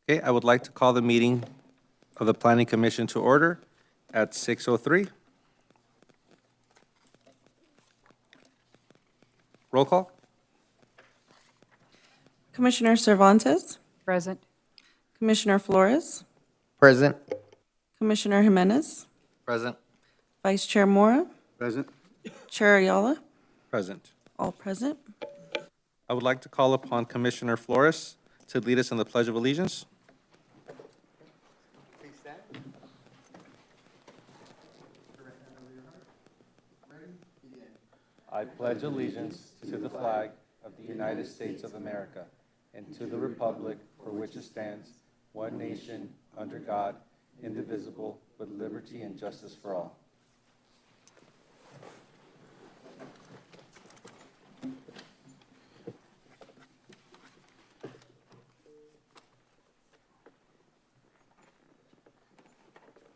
Okay, I would like to call the meeting of the Planning Commission to order at 6:03. Roll call. Commissioner Cervantes, Present. Commissioner Flores, Present. Commissioner Jimenez, Present. Vice Chair Mora, Present. Chair Ayala, Present. all present. I would like to call upon Commissioner Flores to lead us in the Pledge of Allegiance. I pledge allegiance to the flag of the United States of America and to the republic for which it stands, one nation, under God, indivisible, with liberty and justice for all.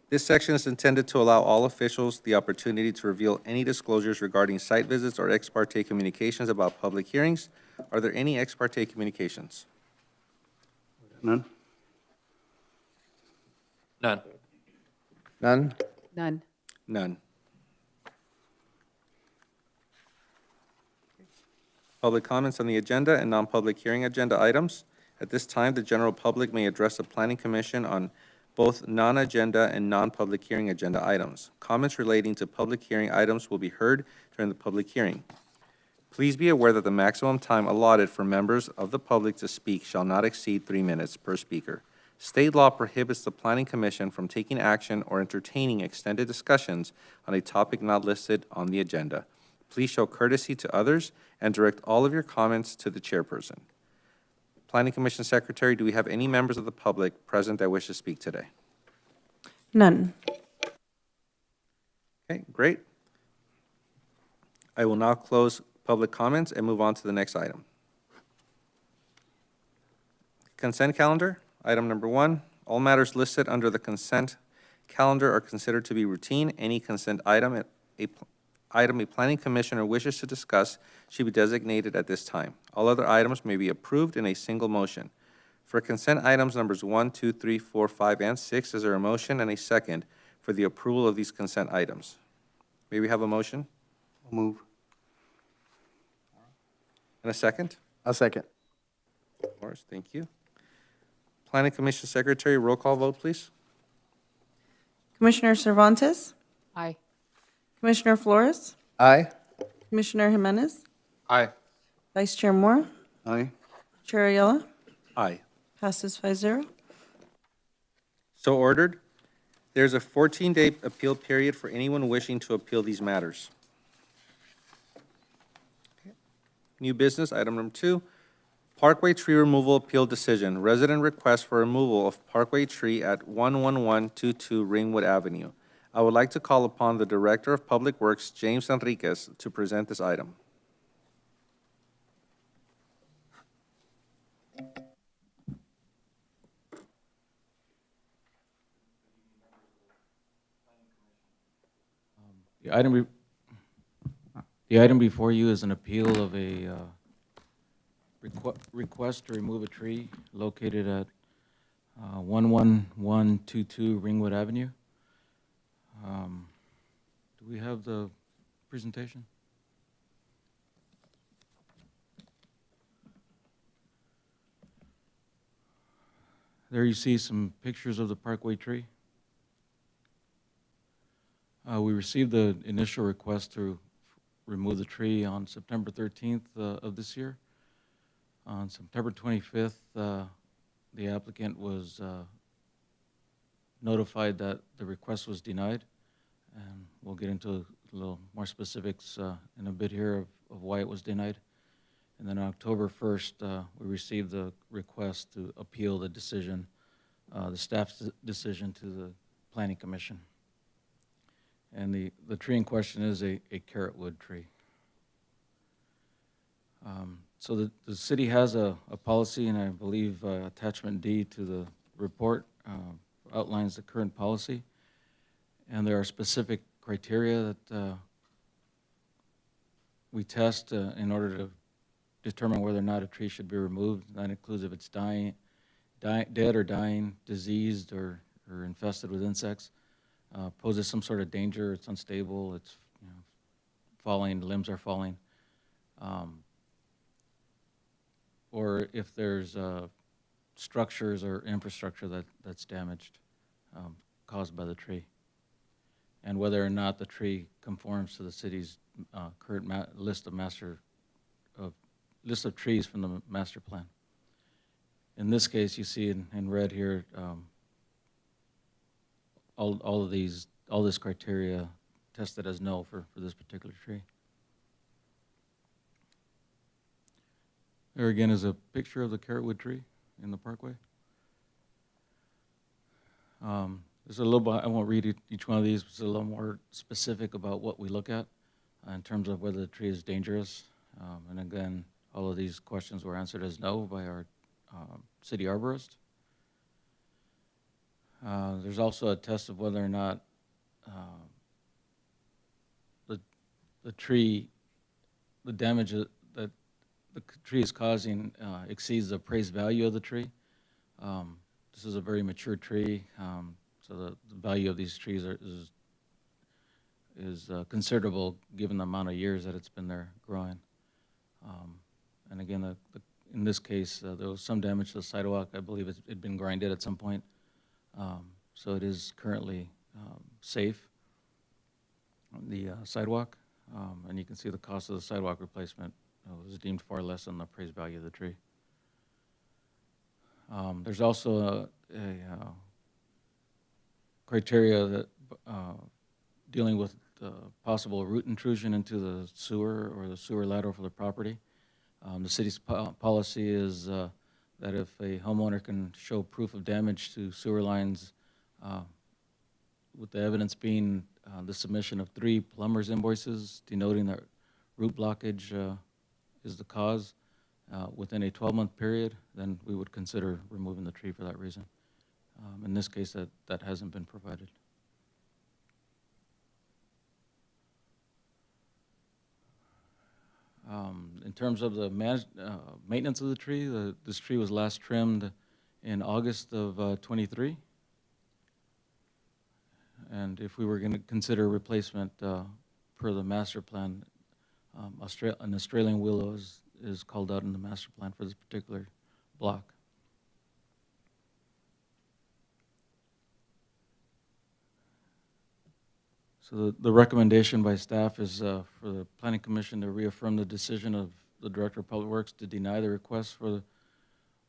This section is intended to allow all officials the opportunity to reveal any disclosures regarding site visits or ex parte communications about public hearings. Are there any ex parte communications? None. None. None. None. None. Public comments on the agenda and non-public hearing agenda items. At this time, the general public may address the Planning Commission on both non-agenda and non-public hearing agenda items. Comments relating to public hearing items will be heard during the public hearing. Please be aware that the maximum time allotted for members of the public to speak shall not exceed 3 minutes per speaker. State law prohibits the Planning Commission from taking action or entertaining extended discussions on a topic not listed on the agenda. Please show courtesy to others and direct all of your comments to the chairperson. Planning Commission Secretary, do we have any members of the public present that wish to speak today? None. Okay, great. I will now close public comments and move on to the next item. Consent calendar, item number 1. All matters listed under the consent calendar are considered to be routine. Any consent item a planning commissioner wishes to discuss should be designated at this time. All other items may be approved in a single motion. For consent items numbers 1, 2, 3, 4, 5, and 6, is there a motion and a second for the approval of these consent items? May we have a motion I'll move. and a second? I'll second. Morris, thank you. Planning Commission Secretary, roll call vote, please. Commissioner Cervantes, Aye. Commissioner Flores, Aye. Commissioner Jimenez, Aye. Vice Chair Mora, Aye. Chair Ayala, Aye. passes 5-0. So ordered. There's a 14-day appeal period for anyone wishing to appeal these matters. Okay. New business, item number 2, Parkway Tree Removal Appeal Decision. Resident request for removal of Parkway Tree at 11122 Ringwood Avenue. I would like to call upon the Director of Public Works, James Enriquez, to present this item. The item before you is an appeal of a request to remove a tree located at 11122 Ringwood Avenue. Do we have the presentation? There you see some pictures of the Parkway tree. We received the initial request to remove the tree on September 13th of this year. On September 25th, the applicant was notified that the request was denied, and we'll get into a little more specifics in a bit here of why it was denied. And then on October 1st, we received the request to appeal the decision, the staff's decision to the Planning Commission. And the tree in question is a carrotwood tree. So the city has a policy, and I believe attachment D to the report outlines the current policy. And there are specific criteria that we test in order to determine whether or not a tree should be removed. That includes if it's dying, dead or dying, diseased or infested with insects, poses some sort of danger, it's unstable, it's, falling, the limbs are falling. Or if there's structures or infrastructure that's damaged, caused by the tree. And whether or not the tree conforms to the city's current list of trees from the master plan. In this case, you see in red here, all this criteria tested as no for this particular tree. There again is a picture of the carrotwood tree in the parkway. There's a little bit, I won't read each one of these, but it's a little more specific about what we look at in terms of whether the tree is dangerous. And again, all of these questions were answered as no by our city arborist. There's also a test of whether or not the tree, the damage that the tree is causing exceeds the appraised value of the tree. This is a very mature tree, so the value of these trees is considerable given the amount of years that it's been there growing. And again, in this case, there was some damage to the sidewalk. I believe it had been grinded at some point. So it is currently safe on the sidewalk. And you can see the cost of the sidewalk replacement was deemed far less than the appraised value of the tree. There's also a criteria that dealing with possible root intrusion into the sewer or the sewer lateral for the property. The city's policy is that if a homeowner can show proof of damage to sewer lines, with the evidence being the submission of 3 plumber's invoices denoting that root blockage is the cause within a 12-month period, then we would consider removing the tree for that reason. In this case, that hasn't been provided. In terms of the maintenance of the tree, this tree was last trimmed in August of 23. And if we were going to consider replacement per the master plan, an Australian willow is called out in the master plan for this particular block. So the recommendation by staff is for the Planning Commission to reaffirm the decision of the Director of Public Works to deny the request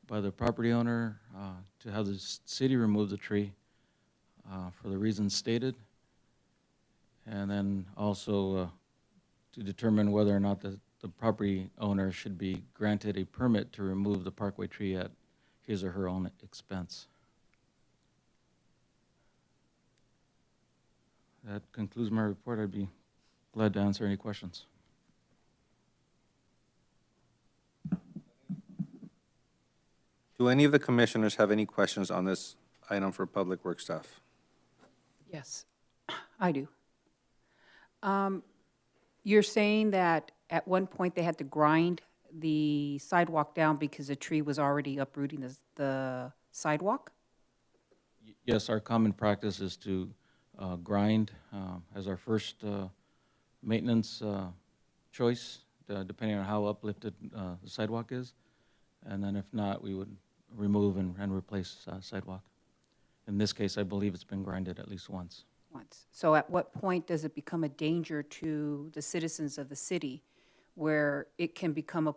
by the property owner to have the city remove the tree for the reasons stated, and then also to determine whether or not the property owner should be granted a permit to remove the parkway tree at his or her own expense. That concludes my report. I'd be glad to answer any questions. Do any of the commissioners have any questions on this item for Public Works staff? Yes, I do. You're saying that at one point they had to grind the sidewalk down because the tree was already uprooting the sidewalk? Yes, our common practice is to grind as our first maintenance choice, depending on how uplifted the sidewalk is. And then if not, we would remove and replace sidewalk. In this case, I believe it's been grinded at least once. Once. So at what point does it become a danger to the citizens of the city where it can become a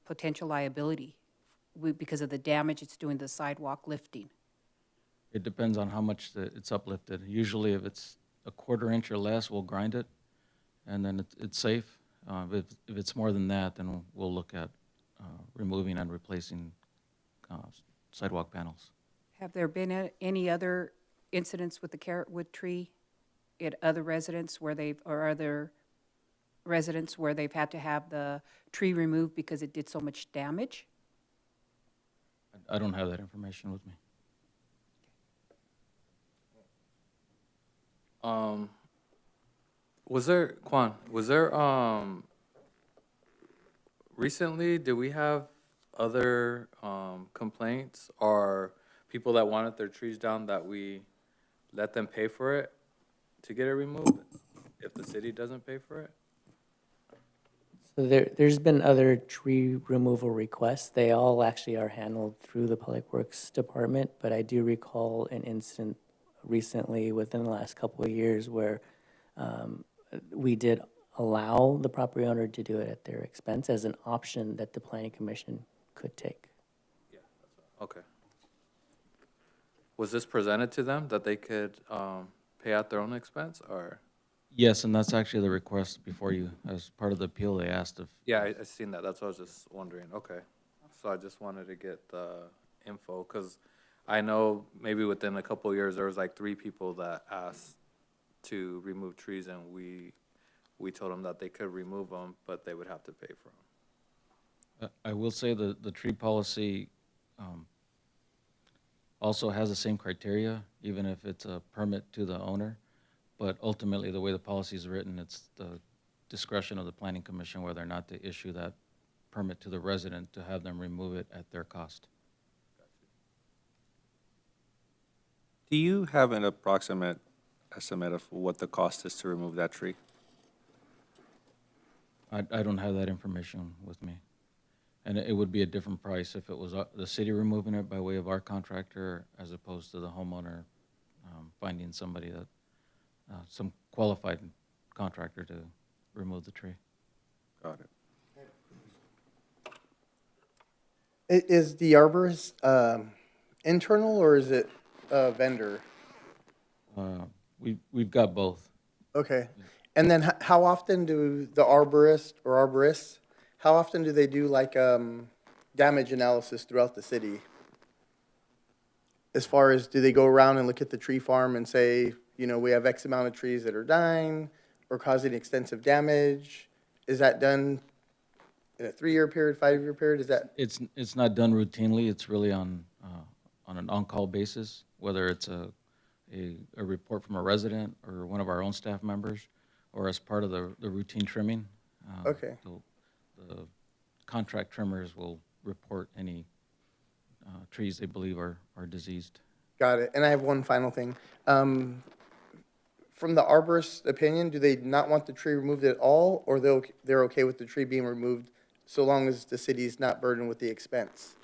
potential liability because of the damage it's doing to the sidewalk lifting? It depends on how much it's uplifted. Usually if it's a 1/4 inch or less, we'll grind it, and then it's safe. If it's more than that, then we'll look at removing and replacing sidewalk panels. Have there been any other incidents with the carrotwood tree at other residents where other residents where they've had to have the tree removed because it did so much damage? I don't have that information with me. Recently, did we have other complaints or people that wanted their trees down, that we let them pay for it to get it removed if the city doesn't pay for it? So there's been other tree removal requests. They all actually are handled through the Public Works Department, but I do recall an incident recently within the last couple of years where we did allow the property owner to do it at their expense as an option that the Planning Commission could take. Okay. Was this presented to them that they could pay out their own expense, or? Yes, and that's actually the request before you. As part of the appeal, they asked if, Yeah, I seen that. That's what I was just wondering. Okay. So I just wanted to get the info, because I know maybe within a couple of years, there was like 3 people that asked to remove trees, and we told them that they could remove them, but they would have to pay for them. I will say the tree policy also has the same criteria, even if it's a permit to the owner. But ultimately, the way the policy is written, it's the discretion of the Planning Commission whether or not to issue that permit to the resident to have them remove it at their cost. Do you have an approximate estimate of what the cost is to remove that tree? I don't have that information with me. And it would be a different price if it was the city removing it by way of our contractor as opposed to the homeowner finding somebody that, some qualified contractor to remove the tree. Got it. Is the arborist internal or is it a vendor? We've got both. Okay. And then how often do the arborist or arborists, how often do they do like damage analysis throughout the city? As far as, do they go around and look at the tree farm and say, you know, we have X amount of trees that are dying or causing extensive damage? Is that done in a 3-year period, 5-year period? Is that? It's not done routinely. It's really on an on-call basis, whether it's a report from a resident or one of our own staff members, or as part of the routine trimming. Okay. The contract trimmers will report any trees they believe are diseased. Got it. And I have one final thing. From the arborist's opinion, do they not want the tree removed at all, or they're okay with the tree being removed so long as the city's not burdened with the expense?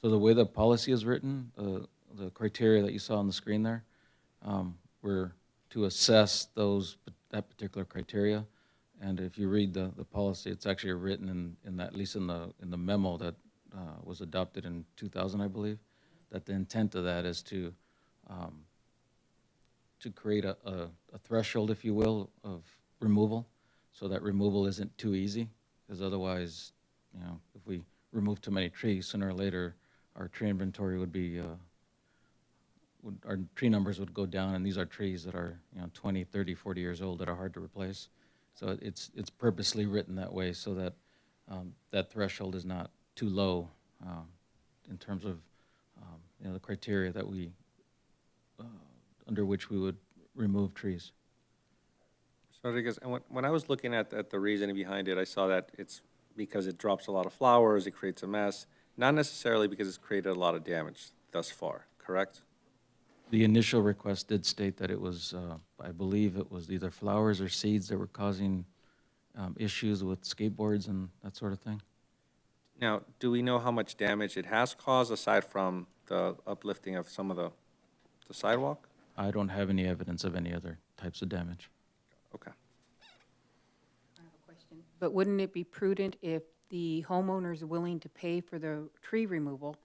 So the way the policy is written, the criteria that you saw on the screen there, were to assess that particular criteria. And if you read the policy, it's actually written in that, at least in the memo that was adopted in 2000, I believe, that the intent of that is to create a threshold, if you will, of removal, so that removal isn't too easy, because otherwise, you know, if we remove too many trees, sooner or later, our tree inventory would be, our tree numbers would go down, and these are trees that are, you know, 20, 30, 40 years old that are hard to replace. So it's purposely written that way so that that threshold is not too low in terms of, you know, the criteria that we, under which we would remove trees. So Rodriguez, and when I was looking at the reasoning behind it, I saw that it's because it drops a lot of flowers, it creates a mess, not necessarily because it's created a lot of damage thus far, correct? The initial request did state that it was, I believe it was either flowers or seeds that were causing issues with skateboards and that sort of thing. Now, do we know how much damage it has caused aside from the uplifting of some of the sidewalk? I don't have any evidence of any other types of damage. Okay. But wouldn't it be prudent if the homeowner is willing to pay for the tree removal,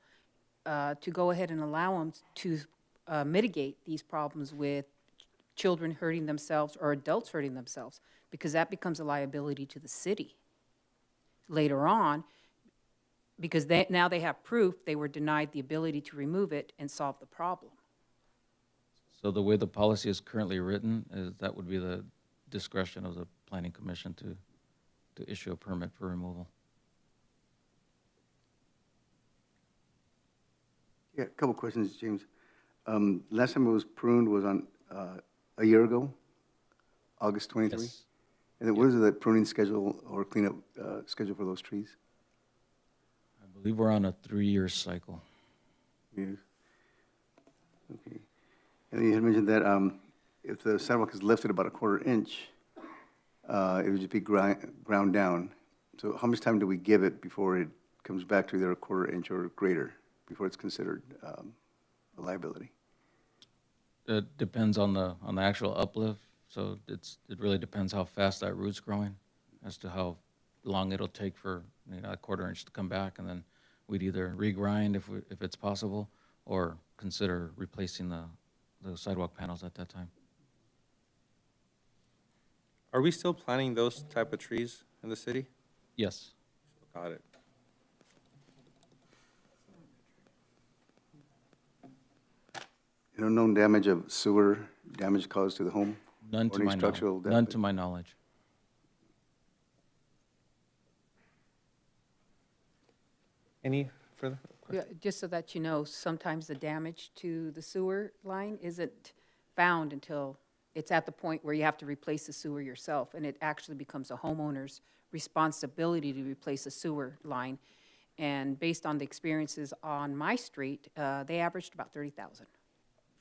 to go ahead and allow them to mitigate these problems with children hurting themselves or adults hurting themselves? Because that becomes a liability to the city later on, because now they have proof they were denied the ability to remove it and solve the problem. So the way the policy is currently written is that would be the discretion of the Planning Commission to issue a permit for removal. Yeah, a couple questions, James. Last time it was pruned was on a year ago, August 23? Yes. And then what is the pruning schedule or cleanup schedule for those trees? I believe we're on a 3-year cycle. Yes. Okay. And then you had mentioned that if the sidewalk is lifted about a quarter inch, it would just be ground down. So how much time do we give it before it comes back to either a quarter inch or greater, before it's considered a liability? It depends on the actual uplift, so it really depends how fast that root's growing as to how long it'll take for, a quarter inch to come back, and then we'd either regrind if it's possible, or consider replacing the sidewalk panels at that time. Are we still planting those type of trees in the city? Yes. Got it. Known damage of sewer damage caused to the home? None Or to any my knowledge. structural None damage? to my knowledge. Any further? Yeah, just so that you know, sometimes the damage to the sewer line isn't found until it's at the point where you have to replace the sewer yourself, and it actually becomes a homeowner's responsibility to replace a sewer line. And based on the experiences on my street, they averaged about 30,000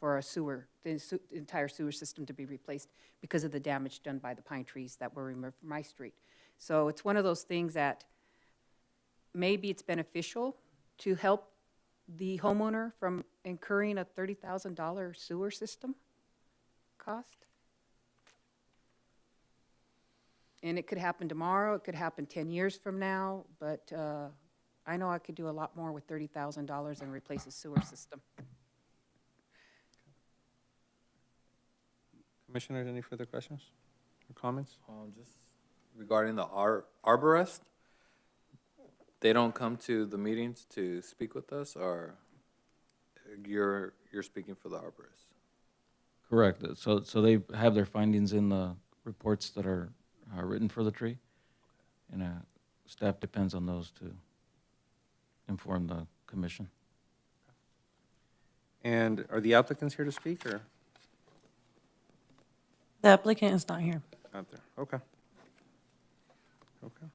for the entire sewer system to be replaced because of the damage done by the pine trees that were removed from my street. So it's one of those things that maybe it's beneficial to help the homeowner from incurring a $30,000 sewer system cost. And it could happen tomorrow, it could happen 10 years from now, but I know I could do a lot more with $30,000 and replace a sewer system. Commissioners, any further questions or comments? Just regarding the arborist, they don't come to the meetings to speak with us, or you're speaking for the arborist? Correct. So they have their findings in the reports that are written for the tree, and staff depends on those to inform the commission. And are the applicants here to speak, or The applicant is not here. not there? Okay. Okay.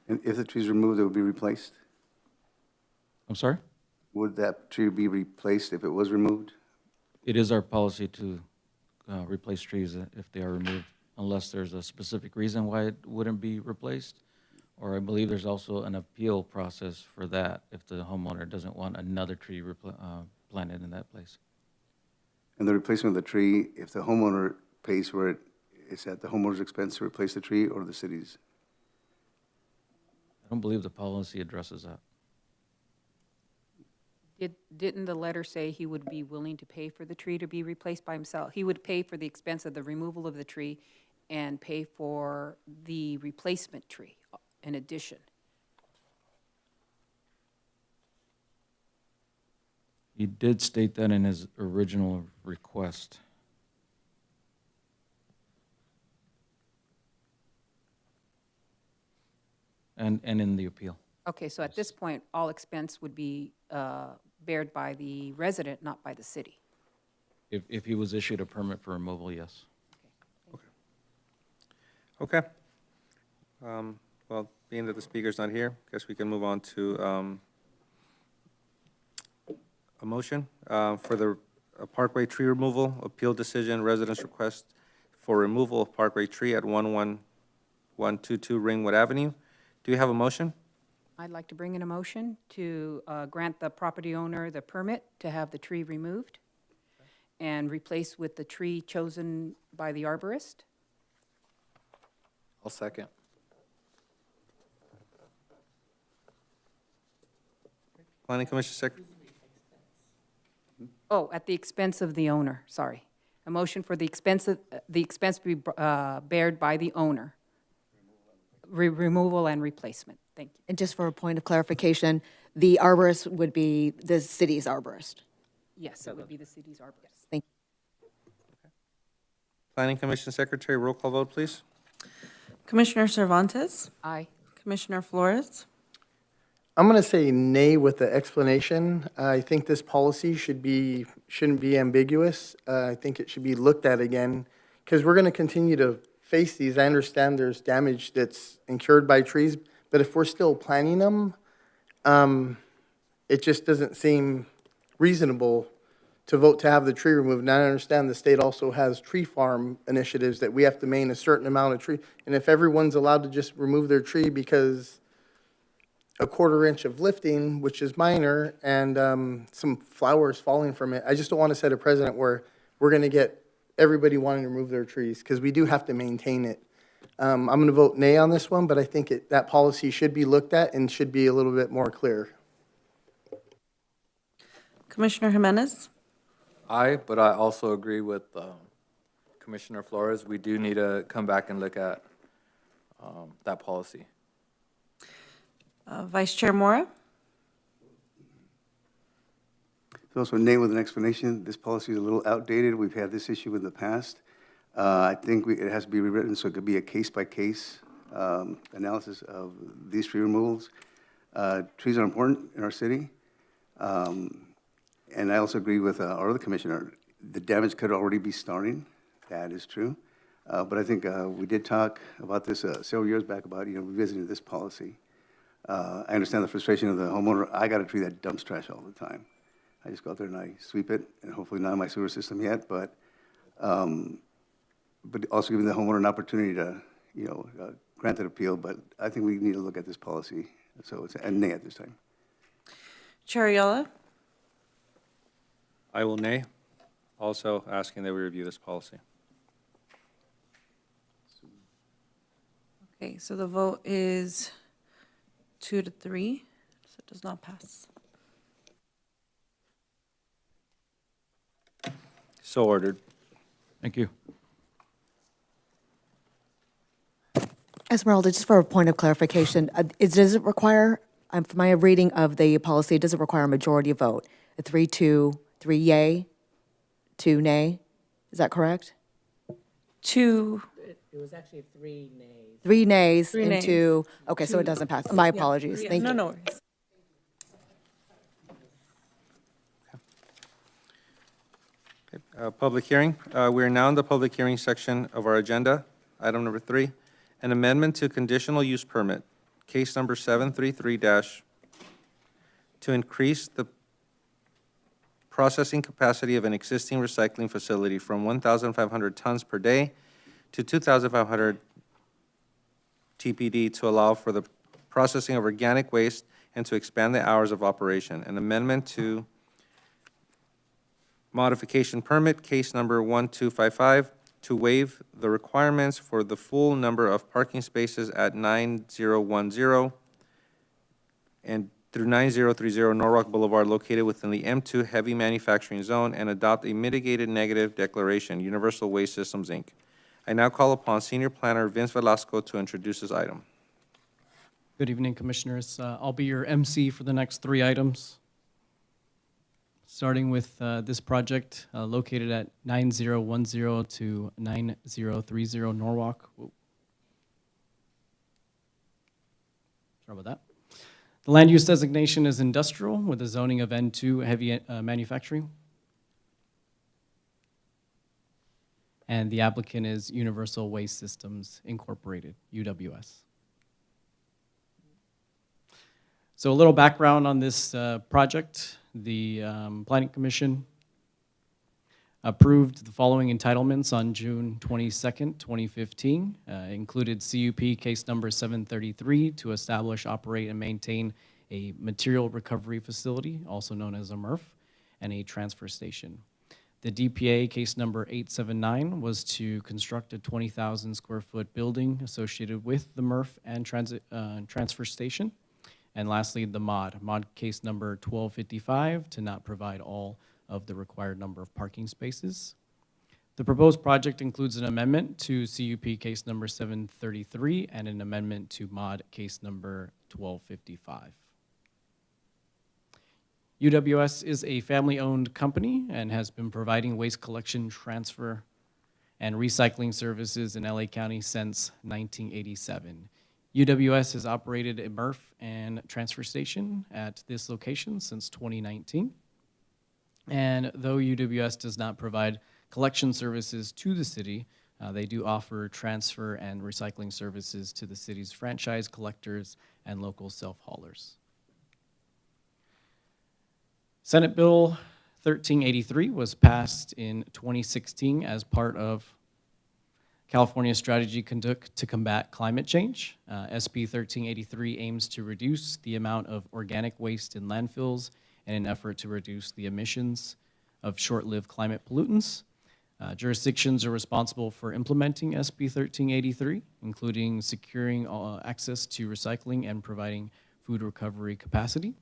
And if the tree's removed, it would be replaced? I'm sorry? Would that tree be replaced if it was removed? It is our policy to replace trees if they are removed, unless there's a specific reason why it wouldn't be replaced. Or I believe there's also an appeal process for that if the homeowner doesn't want another tree planted in that place. And the replacement of the tree, if the homeowner pays for it, is at the homeowner's expense to replace the tree or the city's? I don't believe the policy addresses that. Didn't the letter say he would be willing to pay for the tree to be replaced by himself? He would pay for the expense of the removal of the tree and pay for the replacement tree in addition. He did state that in his original request. And in the appeal. Okay, so at this point, all expense would be bared by the resident, not by the city. If he was issued a permit for removal, yes. Okay. Well, being that the speaker's not here, guess we can move on to a motion for the Parkway tree removal appeal decision, residents' request for removal of Parkway tree at 11122 Ringwood Avenue. Do you have a motion? I'd like to bring in a motion to grant the property owner the permit to have the tree removed and replaced with the tree chosen by the arborist. I'll second. Planning Commission Secretary? Oh, at the expense of the owner, sorry. A motion for the expense to be bared by the owner. Removal and replacement. Thank you. And just for a point of clarification, the arborist would be the city's arborist. Yes, it would be the city's arborist. Thank you. Planning Commission Secretary, roll call vote, please. Commissioner Cervantes, Aye. Commissioner Flores, I'm going to say nay with the explanation. I think this policy shouldn't be ambiguous. I think it should be looked at again, because we're going to continue to face these. I understand there's damage that's incurred by trees, but if we're still planting them, It just doesn't seem reasonable to vote to have the tree removed. And I understand the state also has tree farm initiatives that we have to maintain a certain amount of tree. And if everyone's allowed to just remove their tree because a 1/4 inch of lifting, which is minor, and some flowers falling from it, I just don't want to set a precedent where we're going to get everybody wanting to remove their trees, because we do have to maintain it. I'm going to vote nay on this one, but I think that policy should be looked at and should be a little bit more clear. Commissioner Jimenez? Aye, but I also agree with Commissioner Flores. We do need to come back and look at that policy. Vice Chair Mora? So also nay with an explanation. This policy is a little outdated. We've had this issue in the past. I think it has to be rewritten so it could be a case-by-case analysis of these tree removals. Trees are important in our city. And I also agree with our other commissioner. The damage could already be starting. That is true. But I think we did talk about this several years back about, revisiting this policy. I understand the frustration of the homeowner. I got a tree that dumps trash all the time. I just go out there and I sweep it, and hopefully not in my sewer system yet, but also giving the homeowner an opportunity to, grant an appeal. But I think we need to look at this policy. So it's a nay at this time. Chair Ayala? I will nay, also asking that we review this policy. Okay, so the vote is 2 to 3, so it does not pass. So ordered. Thank you. Esmeralda, just for a point of clarification, does it require, from my reading of the policy, does it require a majority vote? A 3-2, 3 yay, 2 nay? Is that correct? 2, It was actually 3 nays. 3 nays 3 and nays. 2, okay, so it doesn't pass. My apologies. Thank no, you. no worries. Public hearing. We are now in the public hearing section of our agenda. Item number 3, an amendment to conditional use permit, case number 733- to increase the processing capacity of an existing recycling facility from 1,500 tons per day to 2,500 TPD to allow for the processing of organic waste and to expand the hours of operation. An amendment to modification permit, case number 1255, to waive the requirements for the full number of parking spaces at 9010 and through 9030 Norwalk Boulevard located within the M2 heavy manufacturing zone and adopt a mitigated negative declaration, Universal Waste Systems, Inc. I now call upon Senior Planner Vince Velasco to introduce this item. Good evening, Commissioners. I'll be your MC for the next 3 items. Starting with this project located at 9010 to 9030 Norwalk. Whoa. Sorry about that. The land use designation is industrial with a zoning of N2 heavy manufacturing. And the applicant is Universal Waste Systems Incorporated, UWS. So a little background on this project. The Planning Commission approved the following entitlements on June 22nd, 2015. Included CUP case number 733 to establish, operate, and maintain a material recovery facility, also known as a MRF, and a transfer station. The DPA case number 879 was to construct a 20,000 square foot building associated with the MRF and transfer station. And lastly, the mod case number 1255 to not provide all of the required number of parking spaces. The proposed project includes an amendment to CUP case number 733 and an amendment to mod case number 1255. UWS is a family-owned company and has been providing waste collection, transfer, and recycling services in LA County since 1987. UWS has operated a MRF and transfer station at this location since 2019. And though UWS does not provide collection services to the city, they do offer transfer and recycling services to the city's franchise collectors and local self-haulers. Senate Bill 1383 was passed in 2016 as part of California's strategy to combat climate change. SB 1383 aims to reduce the amount of organic waste in landfills in an effort to reduce the emissions of short-lived climate pollutants. Jurisdictions are responsible for implementing SB 1383, including securing access to recycling and providing food recovery capacity,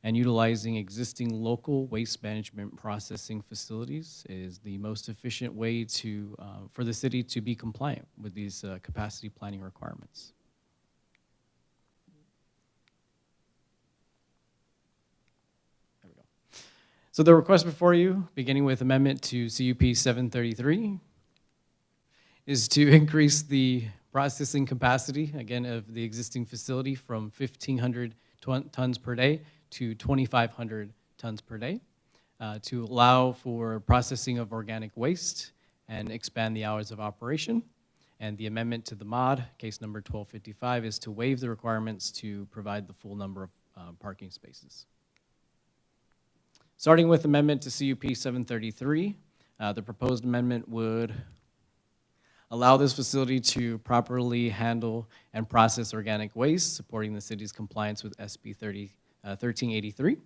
and utilizing existing local waste management processing facilities is the most efficient way to, for the city to be compliant with these capacity planning requirements. There we go. So the request before you, beginning with amendment to CUP 733, is to increase the processing capacity, again, of the existing facility from 1,500 tons per day to 2,500 tons per day, to allow for processing of organic waste and expand the hours of operation. And the amendment to the MOD, case number 1255, is to waive the requirements to provide the full number of parking spaces. Starting with amendment to CUP 733, the proposed amendment would allow this facility to properly handle and process organic waste, supporting the city's compliance with SB 1383.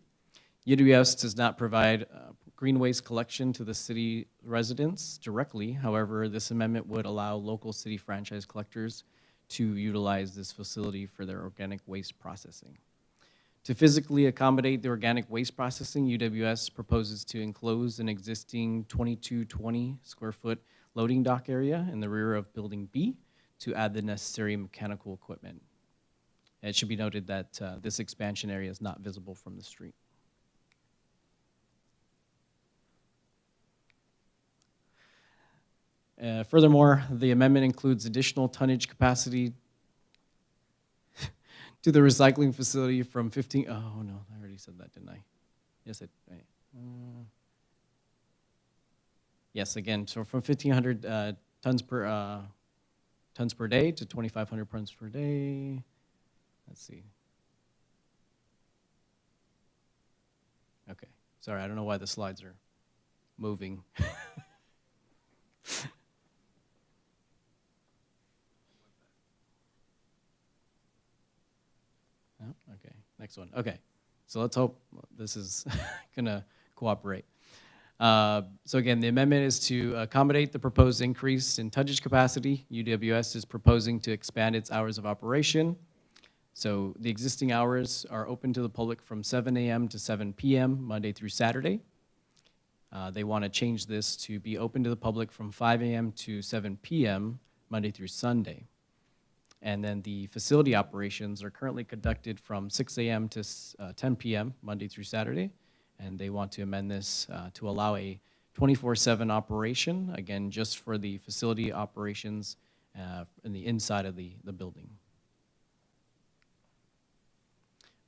UWS does not provide green waste collection to the city residents directly. However, this amendment would allow local city franchise collectors to utilize this facility for their organic waste processing. To physically accommodate the organic waste processing, UWS proposes to enclose an existing 2220 square foot loading dock area in the rear of Building B to add the necessary mechanical equipment. It should be noted that this expansion area is not visible from the street. Furthermore, the amendment includes additional tonnage capacity to the recycling facility from 15, oh no, I already said that, didn't I? Yes, yes, again, so from 1,500 tons per day to 2,500 tons per day. Let's see. Okay, sorry, I don't know why the slides are moving. Oh, okay, next one. Okay, so let's hope this is gonna cooperate. So again, the amendment is to accommodate the proposed increase in tonnage capacity. UWS is proposing to expand its hours of operation. So the existing hours are open to the public from 7 a.m. to 7 p.m. Monday through Saturday. They want to change this to be open to the public from 5 a.m. to 7 p.m. Monday through Sunday. And then the facility operations are currently conducted from 6 a.m. to 10 p.m. Monday through Saturday. And they want to amend this to allow a 24/7 operation, again, just for the facility operations in the inside of the building.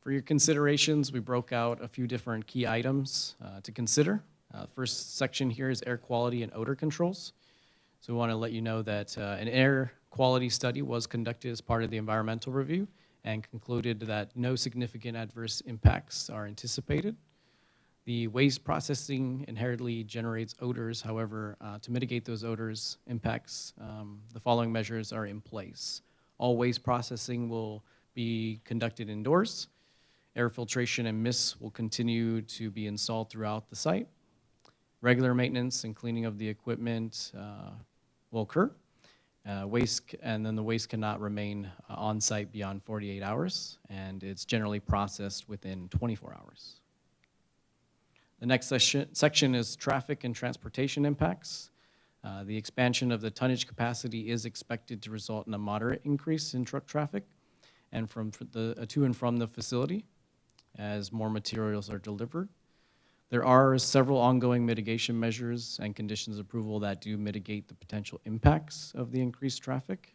For your considerations, we broke out a few different key items to consider. First section here is air quality and odor controls. So we want to let you know that an air quality study was conducted as part of the environmental review and concluded that no significant adverse impacts are anticipated. The waste processing inherently generates odors. However, to mitigate those odors impacts, the following measures are in place. All waste processing will be conducted indoors. Air filtration and mists will continue to be installed throughout the site. Regular maintenance and cleaning of the equipment will occur. And then the waste cannot remain on site beyond 48 hours, and it's generally processed within 24 hours. The next section is traffic and transportation impacts. The expansion of the tonnage capacity is expected to result in a moderate increase in truck traffic and to and from the facility as more materials are delivered. There are several ongoing mitigation measures and conditions of approval that do mitigate the potential impacts of the increased traffic,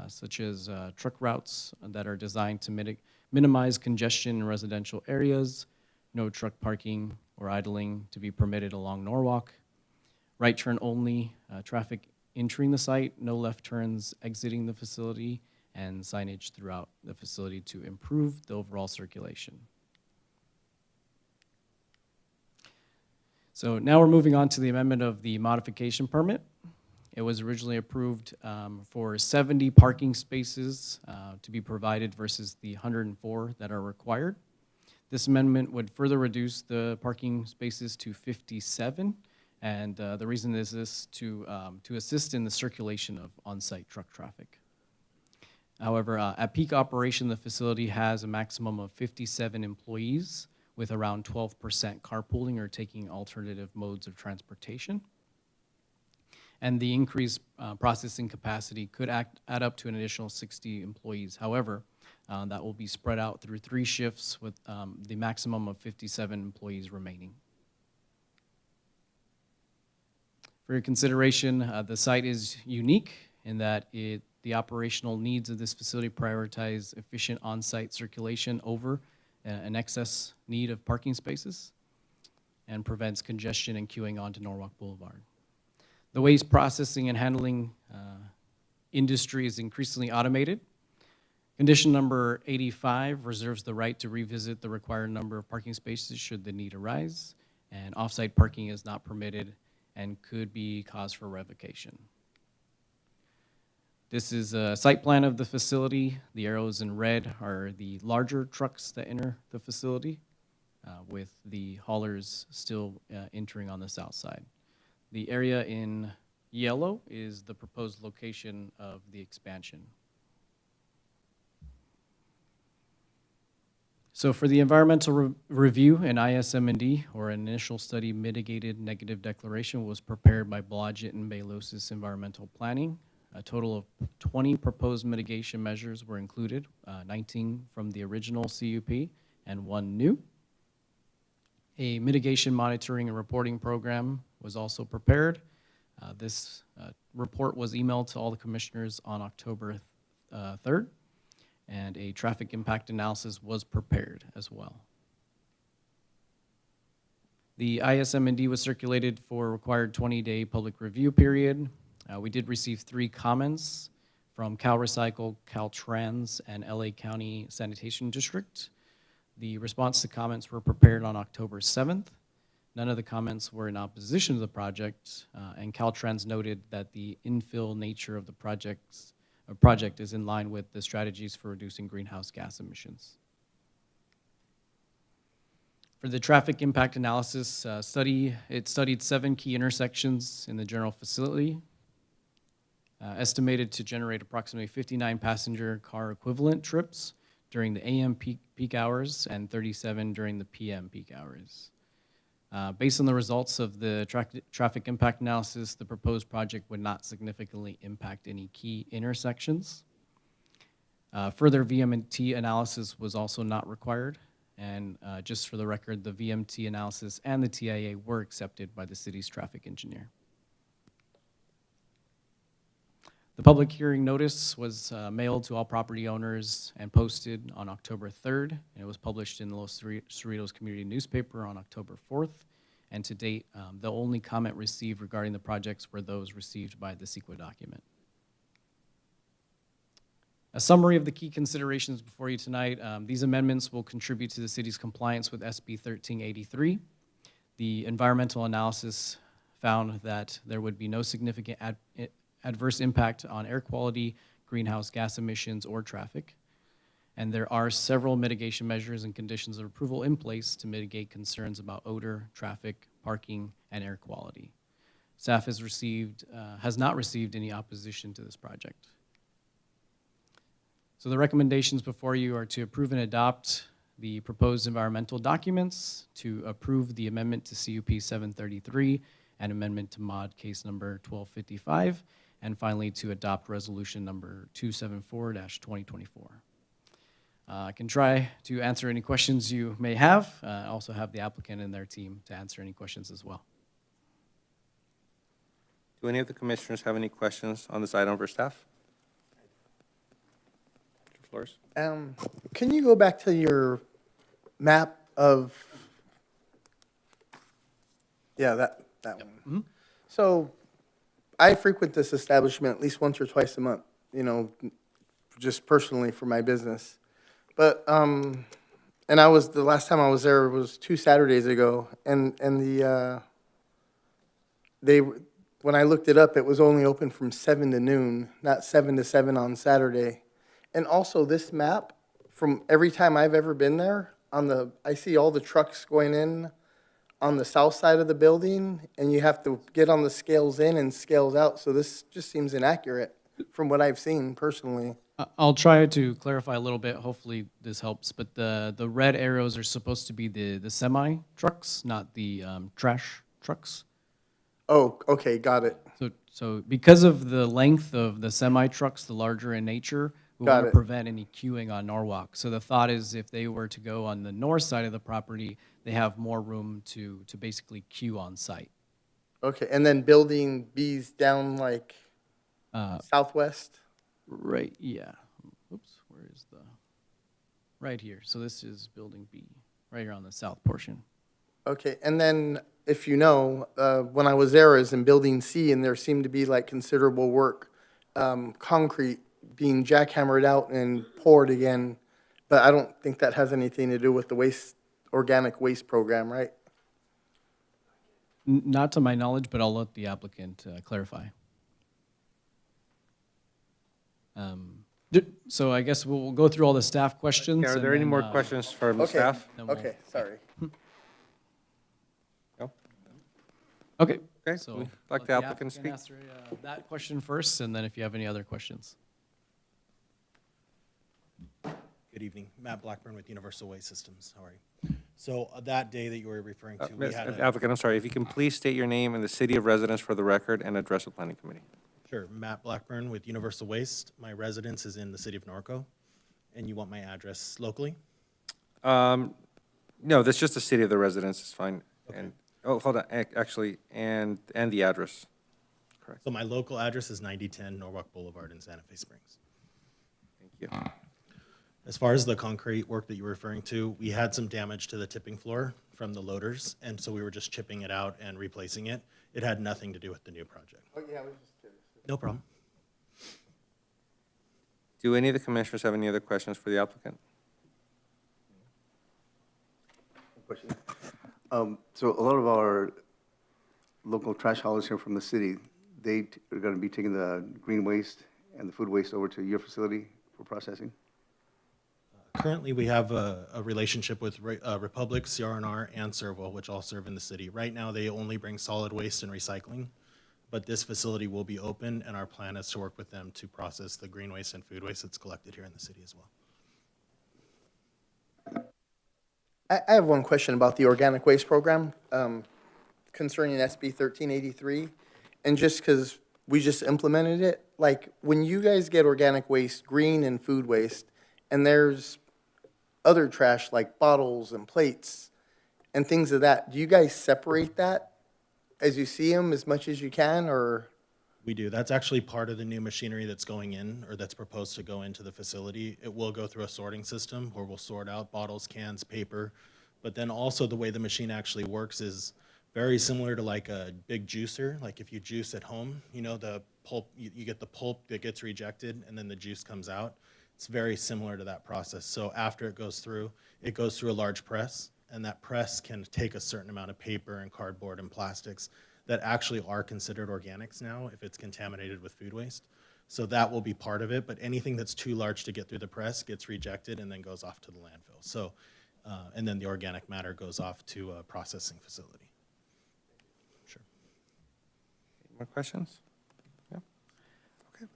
such as truck routes that are designed to minimize congestion in residential areas, no truck parking or idling to be permitted along Norwalk, right turn only traffic entering the site, no left turns exiting the facility, and signage throughout the facility to improve the overall circulation. So now we're moving on to the amendment of the modification permit. It was originally approved for 70 parking spaces to be provided versus the 104 that are required. This amendment would further reduce the parking spaces to 57, and the reason is this to assist in the circulation of on-site truck traffic. However, at peak operation, the facility has a maximum of 57 employees with around 12% carpooling or taking alternative modes of transportation. And the increased processing capacity could add up to an additional 60 employees. However, that will be spread out through 3 shifts with the maximum of 57 employees remaining. For your consideration, the site is unique in that the operational needs of this facility prioritize efficient on-site circulation over an excess need of parking spaces and prevents congestion and queuing onto Norwalk Boulevard. The waste processing and handling industry is increasingly automated. Condition number 85 reserves the right to revisit the required number of parking spaces should the need arise, and off-site parking is not permitted and could be cause for revocation. This is a site plan of the facility. The arrows in red are the larger trucks that enter the facility, with the haulers still entering on the south side. The area in yellow is the proposed location of the expansion. So for the environmental review, an ISM&D, or an initial study mitigated negative declaration, was prepared by Blodgett and Balosis Environmental Planning. A total of 20 proposed mitigation measures were included, 19 from the original CUP and 1 new. A mitigation monitoring and reporting program was also prepared. This report was emailed to all the commissioners on October 3rd, and a traffic impact analysis was prepared as well. The ISM&D was circulated for a required 20-day public review period. We did receive 3 comments from CalRecycle, Caltrans, and LA County Sanitation District. The response to comments were prepared on October 7th. None of the comments were in opposition to the project, and Caltrans noted that the infill nature of the project is in line with the strategies for reducing greenhouse gas emissions. For the traffic impact analysis study, it studied 7 key intersections in the general facility, estimated to generate approximately 59 passenger car equivalent trips during the AM peak hours and 37 during the PM peak hours. Based on the results of the traffic impact analysis, the proposed project would not significantly impact any key intersections. Further VMT analysis was also not required, and just for the record, the VMT analysis and the TIA were accepted by the city's traffic engineer. The public hearing notice was mailed to all property owners and posted on October 3rd, and it was published in the Los Cerritos Community Newspaper on October 4th. And to date, the only comment received regarding the projects were those received by the CEQA document. A summary of the key considerations before you tonight. These amendments will contribute to the city's compliance with SB 1383. The environmental analysis found that there would be no significant adverse impact on air quality, greenhouse gas emissions, or traffic. And there are several mitigation measures and conditions of approval in place to mitigate concerns about odor, traffic, parking, and air quality. Staff has not received any opposition to this project. So the recommendations before you are to approve and adopt the proposed environmental documents, to approve the amendment to CUP 733, and amendment to mod case number 1255, and finally to adopt resolution number 274-2024. I can try to answer any questions you may have. I also have the applicant and their team to answer any questions as well. Do any of the commissioners have any questions on this item for staff? Mr. Flores? Can you go back to your map of, yeah, that one. Mm-hmm. So I frequent this establishment at least once or twice a month, you know, just personally for my business. But, and the last time I was there was 2 Saturdays ago, and the when I looked it up, it was only open from 7 to noon, not 7 to 7 on Saturday. And also this map, from every time I've ever been there, I see all the trucks going in on the south side of the building, and you have to get on the scales in and scales out, so this just seems inaccurate from what I've seen personally. I'll try to clarify a little bit. Hopefully this helps. But the red arrows are supposed to be the semi trucks, not the trash trucks. Oh, okay, got it. So because of the length of the semi trucks, the larger in nature, we Got want to it. prevent any queuing on Norwalk. So the thought is if they were to go on the north side of the property, they have more room to basically queue on site. Okay, and then building B's down like southwest? Right, yeah. Oops, where is the, right here. So this is building B, right here on the south portion. Okay, and then if you know, when I was there, I was in Building C, and there seemed to be like considerable work, concrete being jackhammered out and poured again, but I don't think that has anything to do with the organic waste program, right? Not to my knowledge, but I'll let the applicant clarify. So I guess we'll go through all the staff questions. Are and there any then, more questions from the Okay, staff? then we'll- okay, sorry. No? Okay. Okay, So we'd let like the applicant to speak. answer that question first, and then if you have any other questions. Good evening. Matt Blackburn with Universal Waste Systems. How are you? So that day that you were referring to, we had a, Applicant, I'm sorry, if you can please state your name and the city of residence for the record and address the planning committee. sure, Matt Blackburn with Universal Waste. My residence is in the city of Norco, and you want my address locally? No, that's just the city of the residence, it's fine. And, oh, hold on, actually, and the address. Correct, So my local address is 9010 Norwalk Boulevard in Santa Fe Springs. thank you. As far as the concrete work that you were referring to, we had some damage to the tipping floor from the loaders, and so we were just chipping it out and replacing it. It had nothing to do with the new project. Oh, yeah, I was just curious. No problem. Do any of the commissioners have any other questions for the applicant? Question. So a lot of our local trash haulers here from the city, they are going to be taking the green waste and the food waste over to your facility for processing? Currently, we have a relationship with Republic, CRNR, and Servo, which all serve in the city. Right now, they only bring solid waste and recycling, but this facility will be open, and our plan is to work with them to process the green waste and food waste that's collected here in the city as well. I have one question about the organic waste program concerning SB 1383. And just because we just implemented it, like when you guys get organic waste, green and food waste, and there's other trash like bottles and plates and things of that, do you guys separate that as you see them as much as you can, or? We do. That's actually part of the new machinery that's going in, or that's proposed to go into the facility. It will go through a sorting system where we'll sort out bottles, cans, paper. But then also the way the machine actually works is very similar to like a big juicer. Like if you juice at home, you know, the pulp, you get the pulp that gets rejected and then the juice comes out. It's very similar to that process. So after it goes through a large press, and that press can take a certain amount of paper and cardboard and plastics that actually are considered organics now if it's contaminated with food waste. So that will be part of it, but anything that's too large to get through the press gets rejected and then goes off to the landfill. So, and then the organic matter goes off to a processing facility. Sure. Any more questions? Yeah. Okay.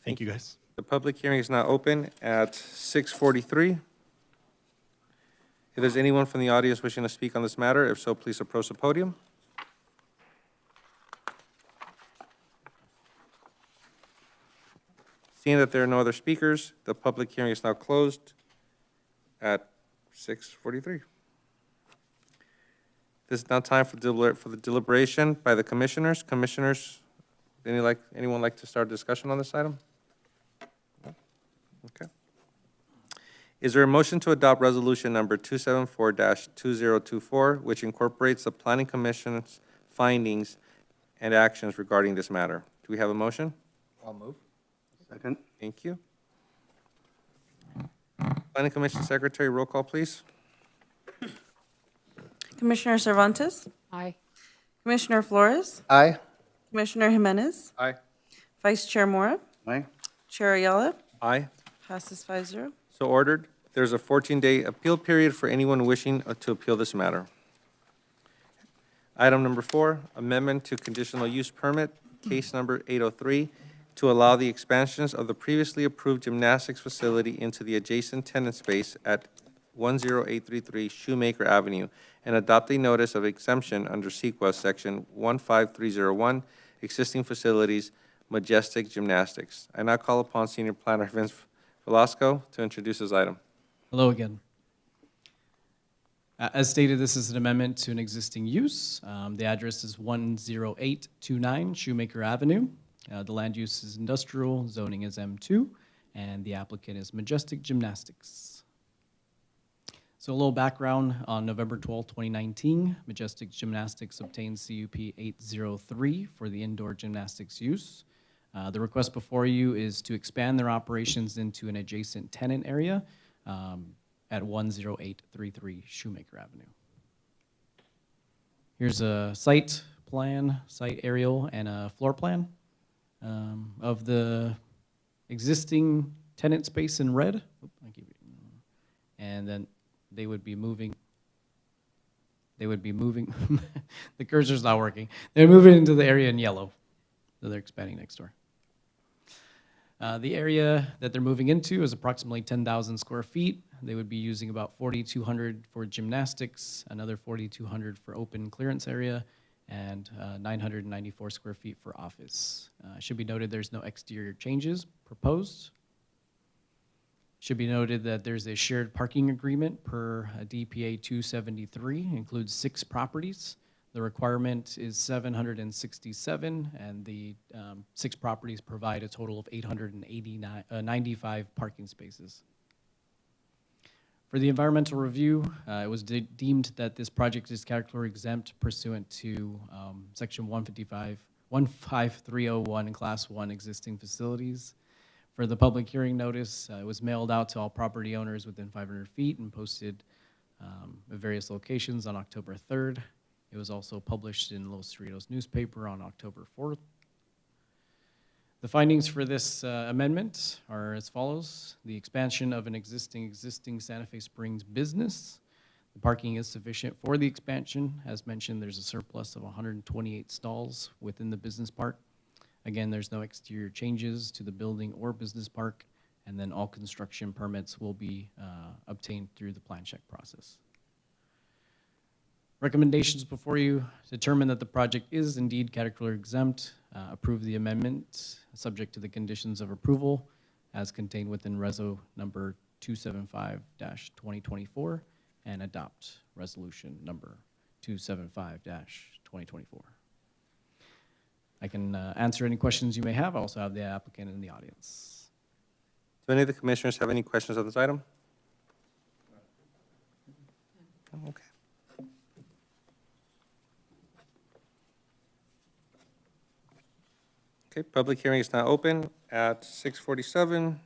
Thank you, guys. The public hearing is now open at 6:43. If there's anyone from the audience wishing to speak on this matter, if so, please approach the podium. Seeing that there are no other speakers, the public hearing is now closed at 6:43. This is now time for the deliberation by the commissioners. Commissioners, anyone like to start a discussion on this item? No? Okay. Is there a motion to adopt resolution number 274-2024, which incorporates the Planning Commission's findings and actions regarding this matter? Do we have a motion? I'll move. Second? Thank you. Planning Commission Secretary, roll call, please. Commissioner Cervantes? Aye. Commissioner Flores, Aye. Commissioner Jimenez, Aye. Vice Chair Mora, Aye? Chair Ayala, Aye. passes 5-0. So ordered. There's a 14-day appeal period for anyone wishing to appeal this matter. Item number 4, amendment to conditional use permit, case number 803, to allow the expansions of the previously approved gymnastics facility into the adjacent tenant space at 10833 Shoemaker Avenue and adopt a notice of exemption under CEQA Section 15301, existing facilities, Majestic Gymnastics. I now call upon Senior Planner Vince Velasco to introduce this item. Hello again. As stated, this is an amendment to an existing use. The address is 10829 Shoemaker Avenue. The land use is industrial, zoning is M2, and the applicant is Majestic Gymnastics. So a little background, on November 12, 2019, Majestic Gymnastics obtained CUP 803 for the indoor gymnastics use. The request before you is to expand their operations into an adjacent tenant area at 10833 Shoemaker Avenue. Here's a site plan, site aerial, and a floor plan of the existing tenant space in red. And then they would be moving, the cursor's not working. They're moving into the area in yellow, so they're expanding next door. The area that they're moving into is approximately 10,000 square feet. They would be using about 4,200 for gymnastics, another 4,200 for open clearance area, and 994 square feet for office. Should be noted there's no exterior changes proposed. Should be noted that there's a shared parking agreement per DPA 273, includes 6 properties. The requirement is 767, and the 6 properties provide a total of 95 parking spaces. For the environmental review, it was deemed that this project is category exempt pursuant to Section 15301 and Class 1 existing facilities. For the public hearing notice, it was mailed out to all property owners within 500 feet and posted at various locations on October 3rd. It was also published in Los Cerritos newspaper on October 4th. The findings for this amendment are as follows. The expansion of an existing Santa Fe Springs business. The parking is sufficient for the expansion. As mentioned, there's a surplus of 128 stalls within the business park. Again, there's no exterior changes to the building or business park, and then all construction permits will be obtained through the plan check process. Recommendations before you: determine that the project is indeed category exempt, approve the amendment subject to the conditions of approval as contained within Reso number 275-2024, and adopt resolution number 275-2024. I can answer any questions you may have. I also have the applicant in the audience. Do any of the commissioners have any questions on this item? Okay. Okay, public hearing is now open at 6:47.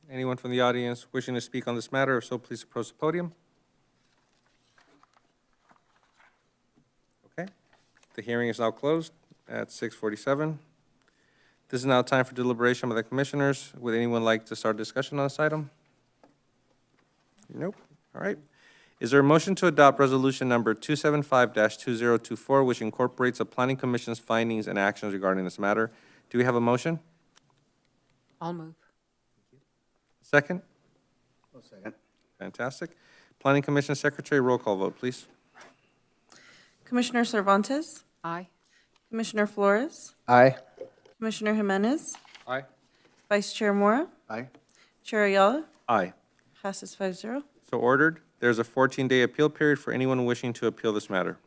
Anyone from the audience wishing to speak on this matter, if so, please approach the podium. Okay, the hearing is now closed at 6:47. This is now time for deliberation by the commissioners. Would anyone like to start discussion on this item? Nope. All right. Is there a motion to adopt resolution number 275-2024, which incorporates the Planning Commission's findings and actions regarding this matter? Do we have a motion? I'll move. Second? I'll second. Fantastic. Planning Commission Secretary, roll call vote, please. Commissioner Cervantes, Aye. Commissioner Flores, Aye. Commissioner Jimenez, Aye. Vice Chair Mora, Aye? Chair Ayala, Aye. passes 5-0. So ordered. There's a 14-day appeal period for anyone wishing to appeal this matter.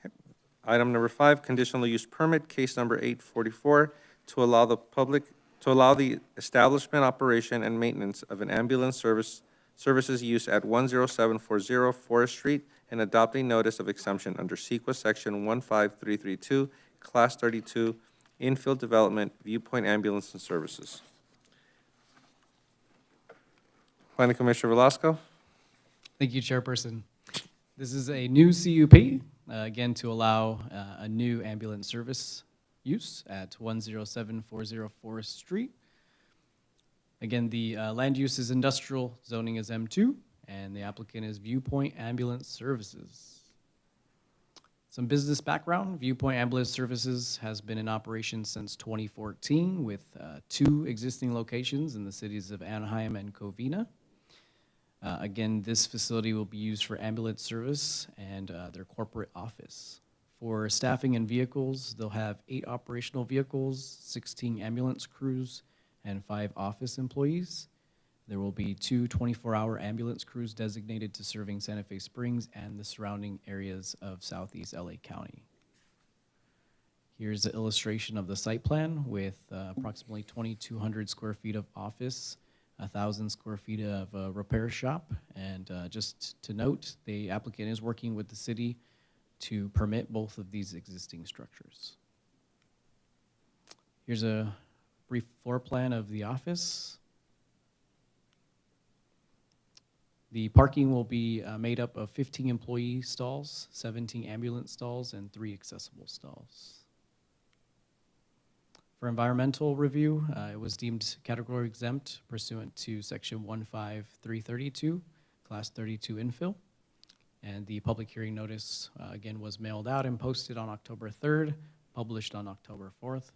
Okay. Item number 5, conditional use permit, case number 844, to allow the establishment, operation, and maintenance of an ambulance services use at 10740 Forest Street and adopt a notice of exemption under CEQA Section 15332, Class 32, Infill Development, Viewpoint Ambulance and Services. Planning Commissioner Velasco. Thank you, Chairperson. This is a new CUP. again, to allow a new ambulance service use at 10740 Forest Street. Again, the land use is industrial, zoning is M2, and the applicant is Viewpoint Ambulance Services. Some business background: Viewpoint Ambulance Services has been in operation since 2014 with 2 existing locations in the cities of Anaheim and Covina. Again, this facility will be used for ambulance service and their corporate office. For staffing and vehicles, they'll have 8 operational vehicles, 16 ambulance crews, and 5 office employees. There will be 2 24-hour ambulance crews designated to serving Santa Fe Springs and the surrounding areas of Southeast LA County. Here's the illustration of the site plan with approximately 2,200 square feet of office, 1,000 square feet of a repair shop. And just to note, the applicant is working with the city to permit both of these existing structures. Here's a brief floor plan of the office. The parking will be made up of 15 employee stalls, 17 ambulance stalls, and 3 accessible stalls. For environmental review, it was deemed category exempt pursuant to section 15332, class 32 infill. And the public hearing notice, again, was mailed out and posted on October 3rd, published on October 4th.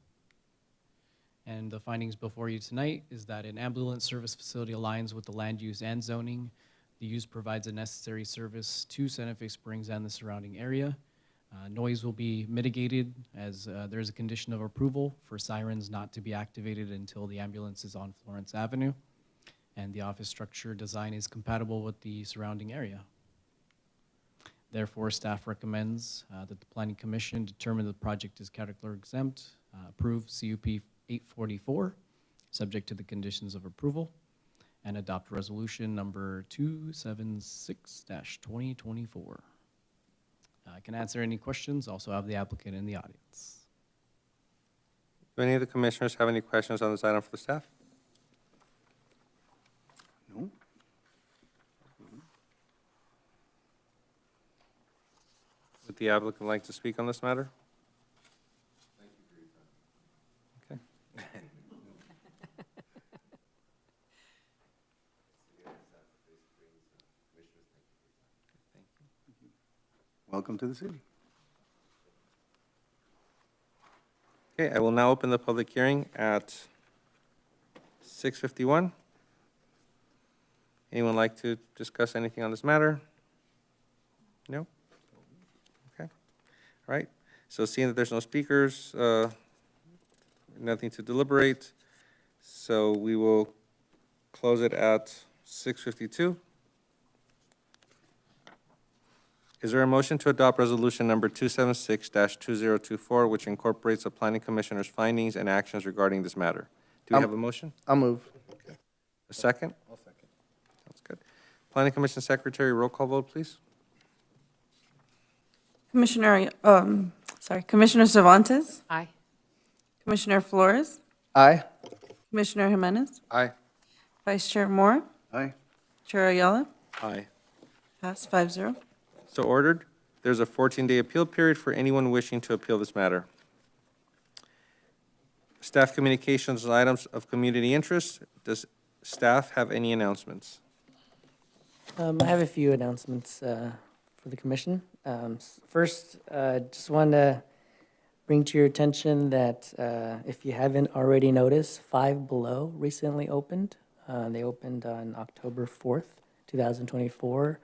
And the findings before you tonight is that an ambulance service facility aligns with the land use and zoning. The use provides a necessary service to Santa Fe Springs and the surrounding area. Noise will be mitigated as there's a condition of approval for sirens not to be activated until the ambulance is on Florence Avenue. And the office structure design is compatible with the surrounding area. Therefore, staff recommends that the Planning Commission determine the project is category exempt, approve CUP 844, subject to the conditions of approval, and adopt resolution number 276-2024. I can answer any questions. Also have the applicant in the audience. Do any of the commissioners have any questions on this item for the staff? No? Would the applicant like to speak on this matter? Okay. Welcome to the city. Okay, I will now open the public hearing at 6:51. Anyone like to discuss anything on this matter? No? Okay. All right. So seeing that there's no speakers, nothing to deliberate, so we will close it at 6:52. Is there a motion to adopt resolution number 276-2024, which incorporates the planning commissioner's findings and actions regarding this matter? Do we have a motion? I'll move. A second? I'll second. Sounds good. Planning Commission Secretary, roll call vote, please. Commissioner Cervantes, Aye. Commissioner Flores, Aye. Commissioner Jimenez, Aye. Vice Chair Moore, Aye. Chair Ayala, Aye. pass 5-0. So ordered. There's a 14-day appeal period for anyone wishing to appeal this matter. Staff communications and items of community interest. Does staff have any announcements? I have a few announcements for the commission. First, just want to bring to your attention that if you haven't already noticed, Five Below recently opened. They opened on October 4th, 2024.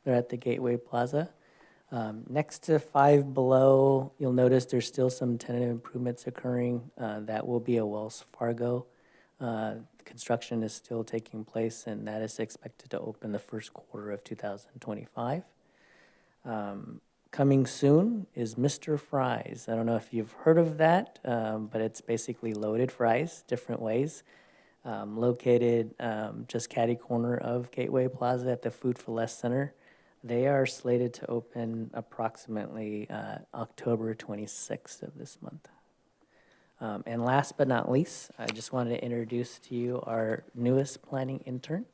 They're at the Gateway Plaza. Next to Five Below, you'll notice there's still some tentative improvements occurring. That will be a Wells Fargo. Construction is still taking place, and that is expected to open the first quarter of 2025. Coming soon is Mr. Fries. I don't know if you've heard of that, but it's basically loaded fries, different ways. Located just catty corner of Gateway Plaza at the Food for Less Center. They are slated to open approximately October 26th of this month. And last but not least, I just wanted to introduce to you our newest planning intern.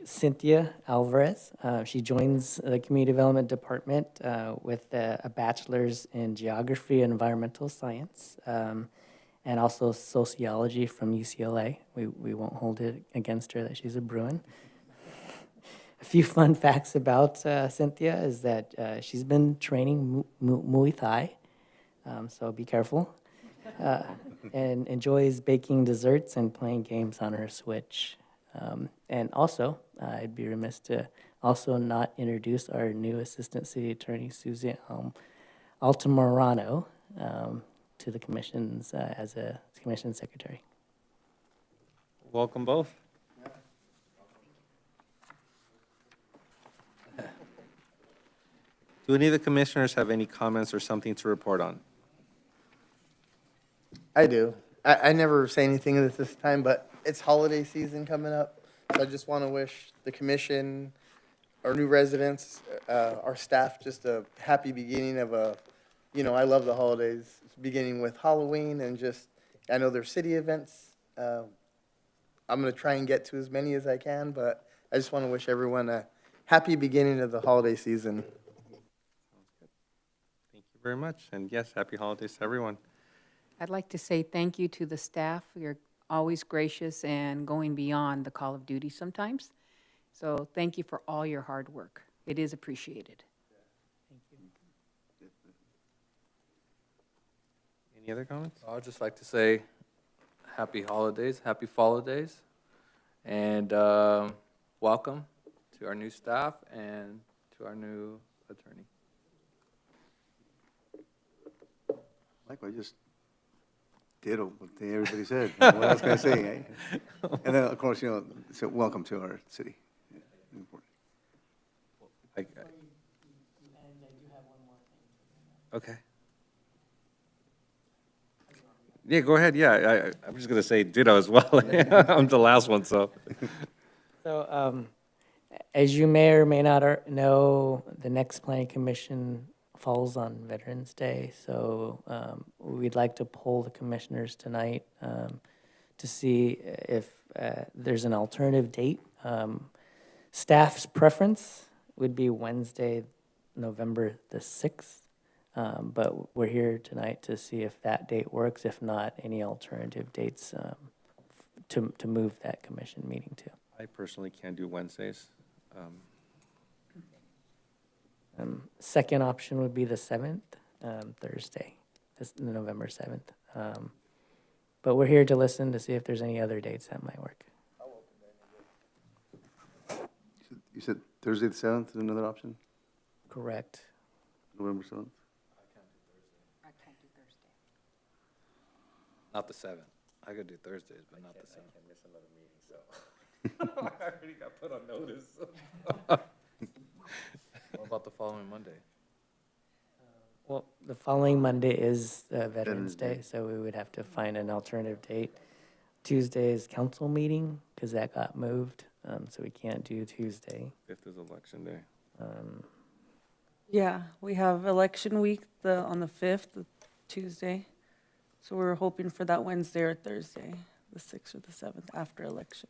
Cynthia Alvarez. She joins the Community Development Department with a bachelor's in Geography and Environmental Science, and also Sociology from UCLA. We won't hold it against her that she's a Bruin. A few fun facts about Cynthia is that she's been training Muay Thai, so be careful, and enjoys baking desserts and playing games on her Switch. And also, I'd be remiss to also not introduce our new Assistant City Attorney, Susie Altamirano, to the commissions as a commission secretary. Welcome both. Do any of the commissioners have any comments or something to report on? I do. I never say anything at this time, but it's holiday season coming up. So I just want to wish the commission, our new residents, our staff, just a happy beginning of I love the holidays, beginning with Halloween and just, I know there's city events. I'm going to try and get to as many as I can, but I just want to wish everyone a happy beginning of the holiday season. Thank you very much. And yes, happy holidays to everyone. I'd like to say thank you to the staff. You're always gracious and going beyond the call of duty sometimes. So thank you for all your hard work. It is appreciated. Any other comments? I'd just like to say happy holidays, happy holidays, and welcome to our new staff and to our new attorney. Likewise, just ditto what everybody said. What else can I say? Eh? And then, of course, so welcome to our city. Yeah, important. Okay. Yeah, go ahead. Yeah, I'm just going to say ditto as well. I'm the last one, so. So, as you may or may not know, the next planning commission falls on Veterans Day. So we'd like to poll the commissioners tonight to see if there's an alternative date. Staff's preference would be Wednesday, November the 6th. But we're here tonight to see if that date works. If not, any alternative dates to move that commission meeting to. I personally can't do Wednesdays. Second option would be the 7th, Thursday, November 7th. But we're here to listen to see if there's any other dates that might work. You said Thursday the 7th is another option? Correct. November 7th? I can't do Thursday. Not the 7th. I could do Thursdays, but not the 7th. I miss another meeting, so. I already got put on notice. What about the following Monday? Well, the following Monday is Veterans Veterans Day, Day. so we would have to find an alternative date. Tuesday is council meeting, because that got moved, so we can't do Tuesday. 5th is election day. Yeah, we have election week on the 5th, the Tuesday. So we're hoping for that Wednesday or Thursday, the 6th or the 7th after election.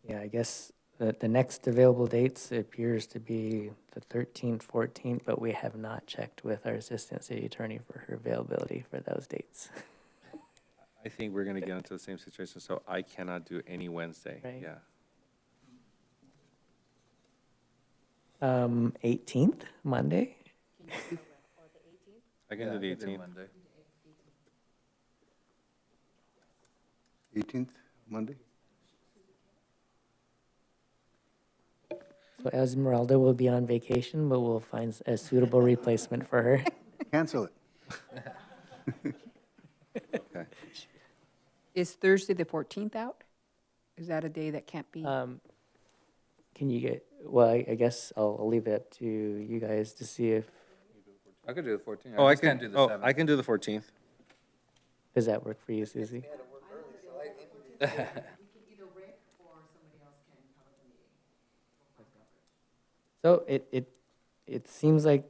Yeah, I guess the next available dates appears to be the 13th, 14th, but we have not checked with our assistant city attorney for her availability for those dates. I think we're going to get into the same situation, so I cannot do any Wednesday. Right. Yeah. 18th, Monday? I can do the I could 18th. Monday. 18th, Monday? So Esmeralda will be on vacation, but we'll find a suitable replacement for her. Cancel it. Okay. Is Thursday the 14th out? Is that a day that can't be? Can you get, well, I guess I'll leave it up to you guys to see if, I could do the 14th. Oh, I just can't do can, the oh, 7th. I can do the 14th. does that work for you, Susie? So it seems like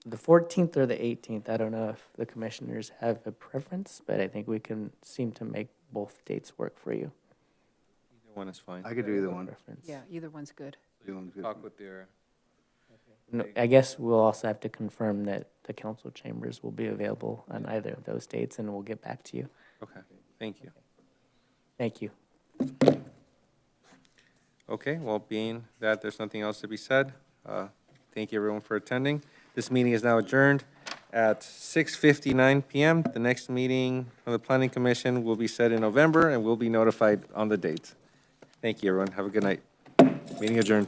the 14th or the 18th, I don't know if the commissioners have a preference, but I think we can seem to make both dates work for you. Either One is fine. I could do either one. Preference. Yeah, either one's good. Either one's good. Talk with your, No, I guess we'll also have to confirm that the council chambers will be available on either of those dates, and we'll get back to you. Okay, thank you. Thank you. Okay, well, being that there's nothing else to be said, thank you everyone for attending. This meeting is now adjourned at 6:59 PM. The next meeting of the Planning Commission will be set in November, and we'll be notified on the date. Thank you, everyone. Have a good night. Meeting adjourned.